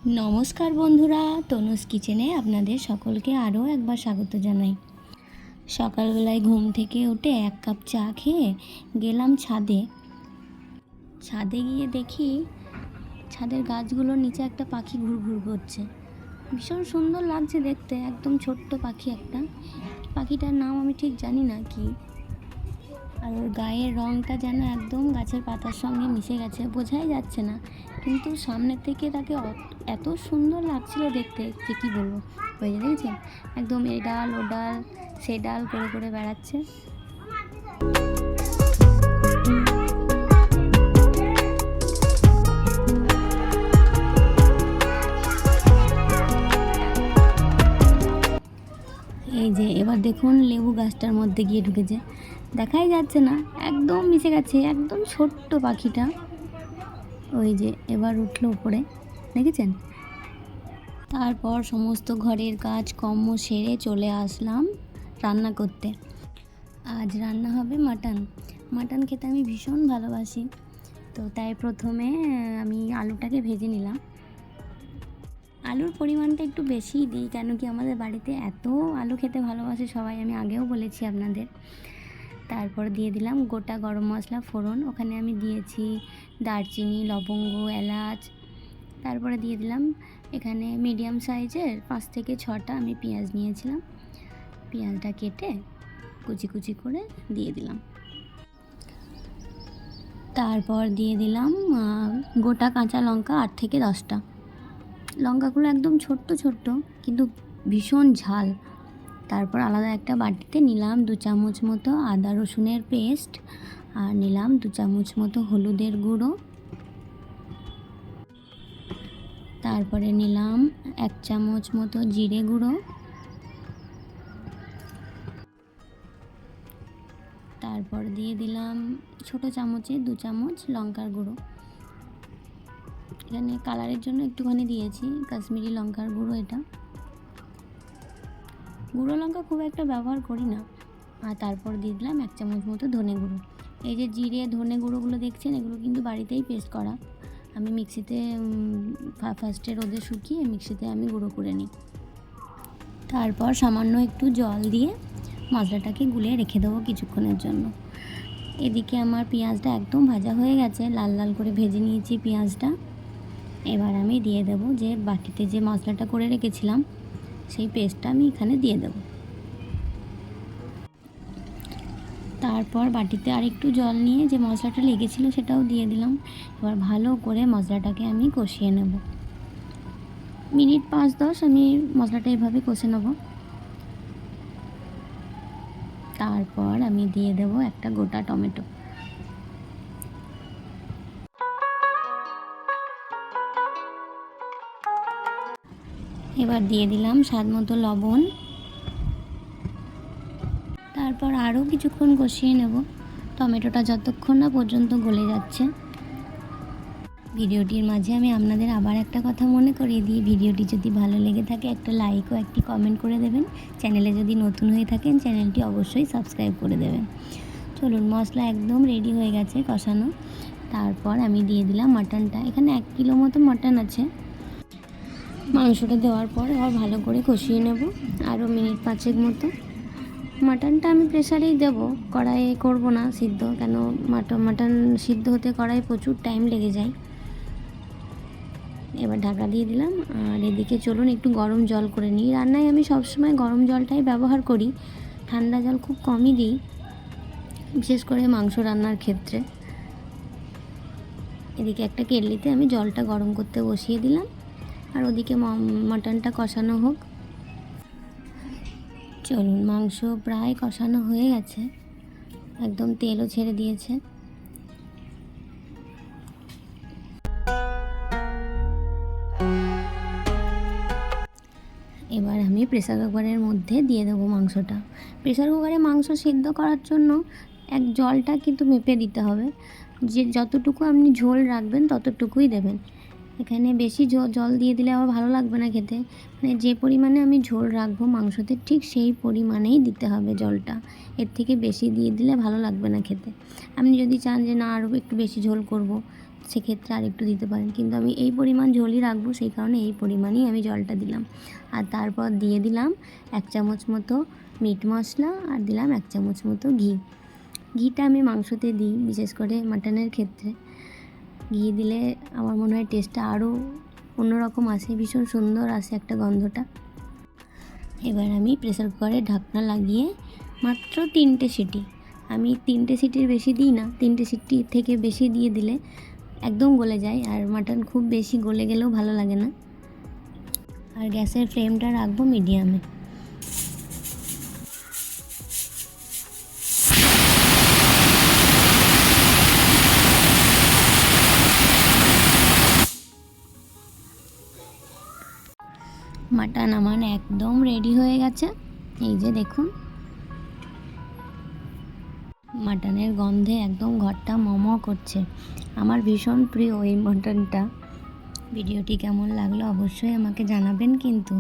নমস্কার বন্ধুরা, তনুজ কিচেনে আপনাদের সকলকে আরও একবার স্বাগত জানাই। সকালবেলায় ঘুম থেকে উঠে এক কাপ চা খেয়ে গেলাম ছাদে। ছাদে গিয়ে দেখি ছাদের গাছগুলোর নিচে একটা পাখি ঘুরঘুর করছে। ভীষণ সুন্দর লাগছে দেখতে, একদম ছোট্ট পাখি একটা। পাখিটার নাম আমি ঠিক জানি না কি, আর ওর গায়ের রঙটা যেন একদম গাছের পাতার সঙ্গে মিশে গেছে, বোঝাই যাচ্ছে না, কিন্তু সামনে থেকে তাকে এত সুন্দর লাগছিল দেখতে যে কী বলবো। ওই যে দেখেছেন, একদম এ ডাল ও ডাল সে ডাল করে করে বেড়াচ্ছে। এই যে এবার দেখুন লেবু গাছটার মধ্যে গিয়ে ঢুকেছে, দেখাই যাচ্ছে না, একদম মিশে গেছে, একদম ছোট্ট পাখিটা। ওই যে এবার উঠলো উপরে, দেখেছেন। তারপর সমস্ত ঘরের কাজ কর্ম সেরে চলে আসলাম রান্না করতে। আজ রান্না হবে মাটন। মাটন খেতে আমি ভীষণ ভালোবাসি, তো তাই প্রথমে আমি আলুটাকে ভেজে নিলাম। আলুর পরিমাণটা একটু বেশিই দিই, কেন কি আমাদের বাড়িতে এত আলু খেতে ভালোবাসে সবাই, আমি আগেও বলেছি আপনাদের। তারপর দিয়ে দিলাম গোটা গরম মশলা ফোড়ন, ওখানে আমি দিয়েছি দারচিনি, লবঙ্গ, এলাচ। তারপরে দিয়ে দিলাম এখানে মিডিয়াম সাইজের 5 থেকে 6টা আমি পেঁয়াজ নিয়েছিলাম। পেঁয়াজটা কেটে কুচি কুচি করে দিয়ে দিলাম। তারপর দিয়ে দিলাম গোটা কাঁচা লঙ্কা 8 থেকে 10টা। লঙ্কাগুলো একদম ছোট্ট ছোট্ট, কিন্তু ভীষণ ঝাল। তারপর আলাদা একটা বাটিতে নিলাম 2 চামচ মতো আদা রসুনের পেস্ট, আর নিলাম 2 চামচ মতো হলুদের গুঁড়ো। তারপরে নিলাম 1 চামচ মতো জিরে গুঁড়ো। তারপর দিয়ে দিলাম ছোটো চামচে 2 চামচ লঙ্কার গুঁড়ো। এখানে কালারের জন্য একটুখানি দিয়েছি কাশ্মীরি লঙ্কার গুঁড়ো। এটা গুঁড়ো লঙ্কা খুব একটা ব্যবহার করি না। আর তারপর দিয়ে দিলাম 1 চামচ মতো ধনে গুঁড়ো। এই যে জিরে ধনে গুঁড়োগুলো দেখছেন, এগুলো কিন্তু বাড়িতেই পেস্ট করা। আমি মিক্সিতে ফার্স্টে রোদে শুকিয়ে মিক্সিতে আমি গুঁড়ো করে নিই। তারপর সামান্য একটু জল দিয়ে মশলাটাকে গুলিয়ে রেখে দেবো কিছুক্ষণের জন্য। এদিকে আমার পেঁয়াজটা একদম ভাজা হয়ে গেছে, লাল লাল করে ভেজে নিয়েছি পেঁয়াজটা। এবার আমি দিয়ে দেবো যে বাটিতে যে মশলাটা করে রেখেছিলাম, সেই পেস্টটা আমি এখানে দিয়ে দেব। তারপর বাটিতে আরেকটু জল নিয়ে যে মশলাটা লেগেছিলো সেটাও দিয়ে দিলাম। এবার ভালো করে মশলাটাকে আমি কষিয়ে নেব। মিনিট 5-10 আমি মশলাটা এভাবে কষে নেব। তারপর আমি দিয়ে দেব একটা গোটা টমেটো। এবার দিয়ে দিলাম স্বাদ মতো লবণ। তারপর আরও কিছুক্ষণ কষিয়ে নেব, টমেটোটা যতক্ষণ না পর্যন্ত গলে যাচ্ছে। ভিডিওটির মাঝে আমি আপনাদের আবার একটা কথা মনে করিয়ে দিই, ভিডিওটি যদি ভালো লেগে থাকে একটা লাইক ও একটি কমেন্ট করে দেবেন। চ্যানেলে যদি নতুন হয়ে থাকেন চ্যানেলটি অবশ্যই সাবস্ক্রাইব করে দেবেন। চলুন, মশলা একদম রেডি হয়ে গেছে কষানো। তারপর আমি দিয়ে দিলাম মাটনটা। এখানে 1 কিলো মতো মাটন আছে। মাংসটা দেওয়ার পর আবার ভালো করে কষিয়ে নেব আরও মিনিট 5 মতো। মাটনটা আমি প্রেসারেই দেব, কড়াইয়ে করব না সিদ্ধ, কেন মাটন সিদ্ধ হতে কড়াইয়ে প্রচুর টাইম লেগে যায়। এবার ঢাকা দিয়ে দিলাম। আর এদিকে চলুন একটু গরম জল করে নিই। রান্নায় আমি সবসময় গরম জলটাই ব্যবহার করি, ঠান্ডা জল খুব কমই দিই, বিশেষ করে মাংস রান্নার ক্ষেত্রে। এদিকে একটা কেটলিতে আমি জলটা গরম করতে বসিয়ে দিলাম, আর ওদিকে মাটনটা কষানো হোক। চলুন, মাংস প্রায় কষানো হয়ে গেছে, একদম তেলও ছেড়ে দিয়েছে। এবার আমি প্রেসার কুকারের মধ্যে দিয়ে দেবো মাংসটা। প্রেসার কুকারে মাংস সিদ্ধ করার জন্য জলটা কিন্তু মেপে দিতে হবে, যে যতটুকু আপনি ঝোল রাখবেন ততটুকুই দেবেন। এখানে বেশি জল দিয়ে দিলে আবার ভালো লাগবে না খেতে। মানে যে পরিমাণে আমি ঝোল রাখবো মাংসতে, ঠিক সেই পরিমাণেই দিতে হবে জলটা। এর থেকে বেশি দিয়ে দিলে ভালো লাগবে না খেতে। আপনি যদি চান যে না আরও একটু বেশি ঝোল করব, সেক্ষেত্রে আর একটু দিতে পারেন, কিন্তু আমি এই পরিমাণ ঝোলই রাখবো, সেই কারণে এই পরিমাণই আমি জলটা দিলাম। আর তারপর দিয়ে দিলাম 1 চামচ মতো মিট মশলা আর দিলাম 1 চামচ মতো ঘি। ঘিটা আমি মাংসতে দিই, বিশেষ করে মাটনের ক্ষেত্রে ঘি দিলে আমার মনে হয় টেস্টটা আরও অন্যরকম আসে, ভীষণ সুন্দর আসে একটা গন্ধটা। এবার আমি প্রেসার কুকারে ঢাকনা লাগিয়ে মাত্র 3টে সিটি, আমি 3টে সিটির বেশি দিই না, 3টে সিটি থেকে বেশি দিয়ে দিলে একদম গলে যায়, আর মাটন খুব বেশি গলে গেলেও ভালো লাগে না। আর গ্যাসের ফ্লেমটা রাখবো মিডিয়ামে। মাটন আমার একদম রেডি হয়ে গেছে, এই যে দেখুন। মাটনের গন্ধে একদম ঘরটা মম করছে। আমার ভীষণ প্রিয় এই মাটনটা। ভিডিওটি কেমন লাগলো অবশ্যই আমাকে জানাবেন কিন্তু।